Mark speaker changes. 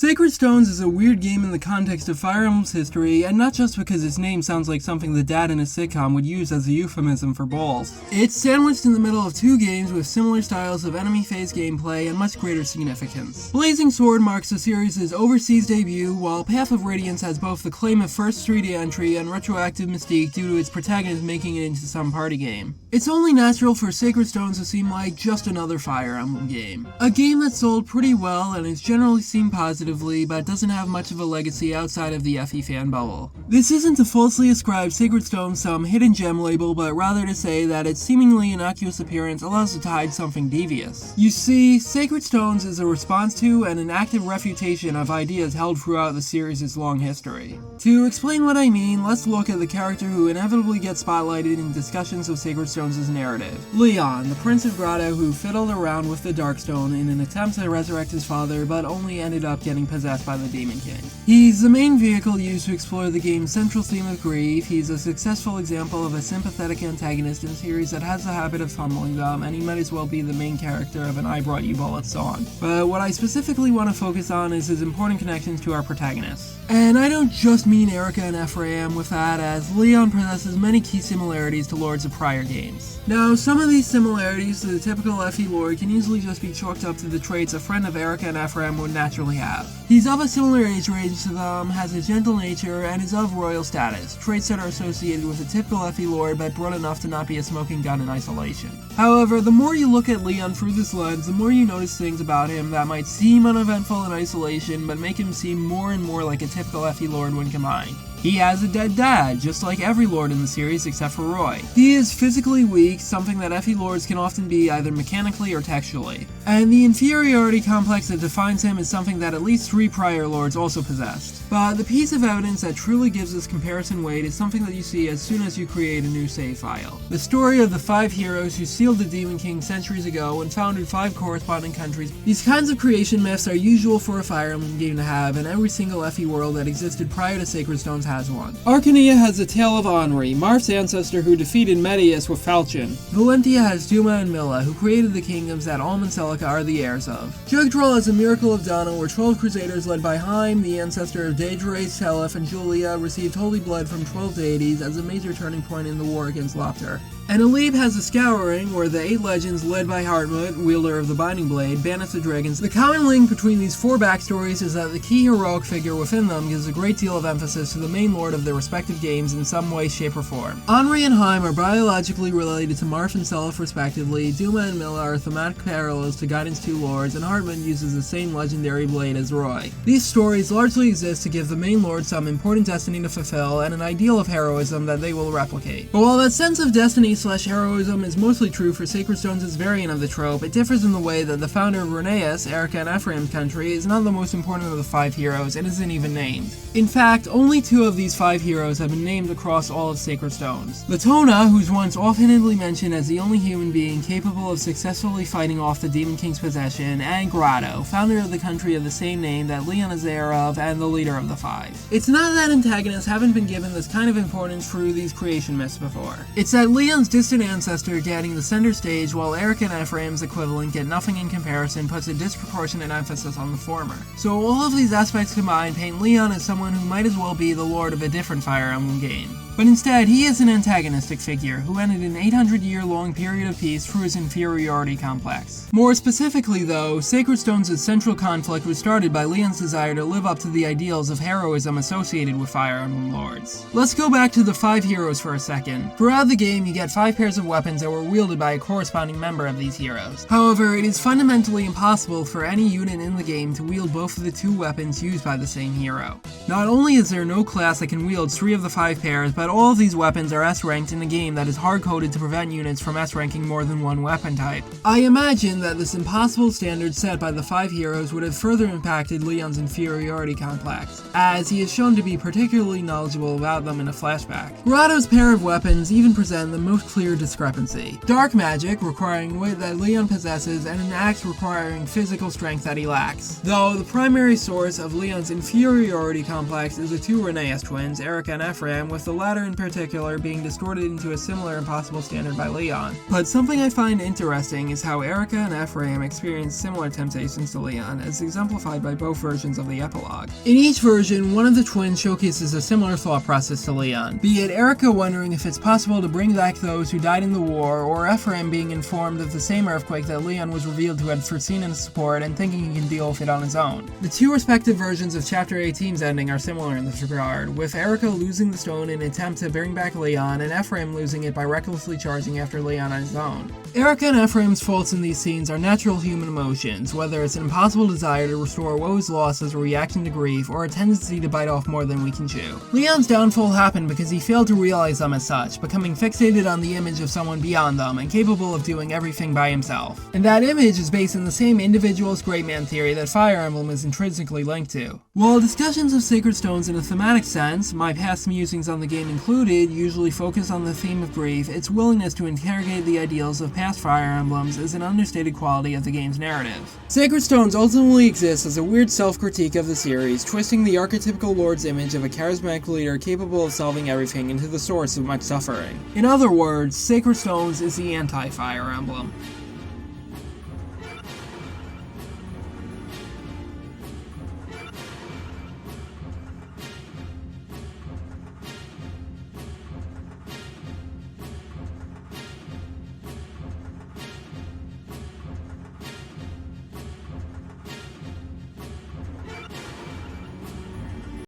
Speaker 1: Sacred Stones is a weird game in the context of Fire Emblem's history, and not just because its name sounds like something the dad in a sitcom would use as a euphemism for balls. It's sandwiched in the middle of two games with similar styles of enemy phase gameplay and much greater significance. Blazing Sword marks the series' overseas debut, while Path of Radiance has both the claim of first 3D entry and retroactive mystique due to its protagonist making it into some party game. It's only natural for Sacred Stones to seem like just another Fire Emblem game. A game that sold pretty well and is generally seen positively, but doesn't have much of a legacy outside of the FE fan bubble. This isn't to falsely ascribe Sacred Stones some hidden gem label, but rather to say that its seemingly innocuous appearance allows it to hide something devious. You see, Sacred Stones is a response to and an active refutation of ideas held throughout the series' long history. To explain what I mean, let's look at the character who inevitably gets spotlighted in discussions of Sacred Stones' narrative. Leon, the Prince of Grotto who fiddled around with the Darkstone in an attempt to resurrect his father, but only ended up getting possessed by the Demon King. He's the main vehicle used to explore the game's central theme of grief. He's a successful example of a sympathetic antagonist in a series that has the habit of humbling them, and he might as well be the main character of an I Brought You Bullets song. But what I specifically want to focus on is his important connections to our protagonists. And I don't just mean Erica and Ephraim with that, as Leon possesses many key similarities to lords of prior games. Now, some of these similarities to the typical FE lord can easily just be chalked up to the traits a friend of Erica and Ephraim would naturally have. He's of a similar age range to them, has a gentle nature, and is of royal status, traits that are associated with a typical FE lord but broad enough to not be a smoking gun in isolation. However, the more you look at Leon through this lens, the more you notice things about him that might seem uneventful in isolation, but make him seem more and more like a typical FE lord when combined. He has a dead dad, just like every lord in the series except for Roy. He is physically weak, something that FE lords can often be either mechanically or textually. And the inferiority complex that defines him is something that at least 3 prior lords also possessed. But the piece of evidence that truly gives this comparison weight is something that you see as soon as you create a new save file. The story of the 5 heroes who sealed the Demon King centuries ago and founded 5 corresponding countries. These kinds of creation myths are usual for a Fire Emblem game to have, and every single FE world that existed prior to Sacred Stones has one. Arcania has the tale of Henri, Marth's ancestor who defeated Medius with Falchion. Valentia has Duma and Milla, who created the kingdoms that Alm and Celica are the heirs of. Jugdrall has a Miracle of Dana, where 12 crusaders led by Haim, the ancestor of Daedra, Telef, and Julia, received holy blood from 12 deities as a major turning point in the war against Lopter. And Alib has the Scouring, where the 8 legends led by Hartmut, wielder of the Binding Blade, banish the dragons. The common link between these 4 backstories is that the key heroic figure within them gives a great deal of emphasis to the main lord of their respective games in some way, shape, or form. Henri and Haim are biologically related to Marth and Seliph respectively, Duma and Milla are thematic parallels to Guidance 2 lords, and Hartmut uses the same legendary blade as Roy. These stories largely exist to give the main lord some important destiny to fulfill, and an ideal of heroism that they will replicate. But while that sense of destiny/heroism is mostly true for Sacred Stones' variant of the trope, it differs in the way that the founder of Rheneas, Erica and Ephraim's country, is not the most important of the 5 heroes and isn't even named. In fact, only 2 of these 5 heroes have been named across all of Sacred Stones. Latona, who's once offhandedly mentioned as the only human being capable of successfully fighting off the Demon King's possession, and Grotto, founder of the country of the same name that Leon is heir of and the leader of the 5. It's not that antagonists haven't been given this kind of importance through these creation myths before. It's that Leon's distant ancestor getting the center stage while Erica and Ephraim's equivalent get nothing in comparison puts a disproportionate emphasis on the former. So all of these aspects combined paint Leon as someone who might as well be the lord of a different Fire Emblem game. But instead, he is an antagonistic figure who ended an 800-year-long period of peace through his inferiority complex. More specifically though, Sacred Stones' central conflict was started by Leon's desire to live up to the ideals of heroism associated with Fire Emblem lords. Let's go back to the 5 heroes for a second. Throughout the game, you get 5 pairs of weapons that were wielded by a corresponding member of these heroes. However, it is fundamentally impossible for any unit in the game to wield both of the 2 weapons used by the same hero. Not only is there no class that can wield 3 of the 5 pairs, but all of these weapons are S-ranked in a game that is hard-coded to prevent units from S-ranking more than one weapon type. I imagine that this impossible standard set by the 5 heroes would have further impacted Leon's inferiority complex, as he is shown to be particularly knowledgeable about them in a flashback. Grotto's pair of weapons even present the most clear discrepancy. Dark magic, requiring wit that Leon possesses, and an axe requiring physical strength that he lacks. Though the primary source of Leon's inferiority complex is the two Rheneas twins, Erica and Ephraim, with the latter in particular being distorted into a similar impossible standard by Leon. But something I find interesting is how Erica and Ephraim experience similar temptations to Leon, as exemplified by both versions of the epilogue. In each version, one of the twins showcases a similar thought process to Leon, be it Erica wondering if it's possible to bring back those who died in the war, or Ephraim being informed of the same earthquake that Leon was revealed to have foreseen in support and thinking he can deal with it on his own. The two respective versions of Chapter 18's ending are similar in this regard, with Erica losing the stone in an attempt to bring back Leon, and Ephraim losing it by recklessly charging after Leon on his own. Erica and Ephraim's faults in these scenes are natural human emotions, whether it's an impossible desire to restore what was lost as a reaction to grief, or a tendency to bite off more than we can chew. Leon's downfall happened because he failed to realize them as such, becoming fixated on the image of someone beyond them and capable of doing everything by himself. And that image is based in the same individualist great man theory that Fire Emblem is intrinsically linked to. While discussions of sacred stones in a thematic sense, my past musings on the game included, usually focus on the theme of grief, its willingness to interrogate the ideals of past Fire Emblems is an understated quality of the game's narrative. Sacred stones ultimately exist as a weird self-critique of the series, twisting the archetypical lord's image of a charismatic leader capable of solving everything into the source of much suffering. In other words, Sacred Stones is the anti-Fire Emblem.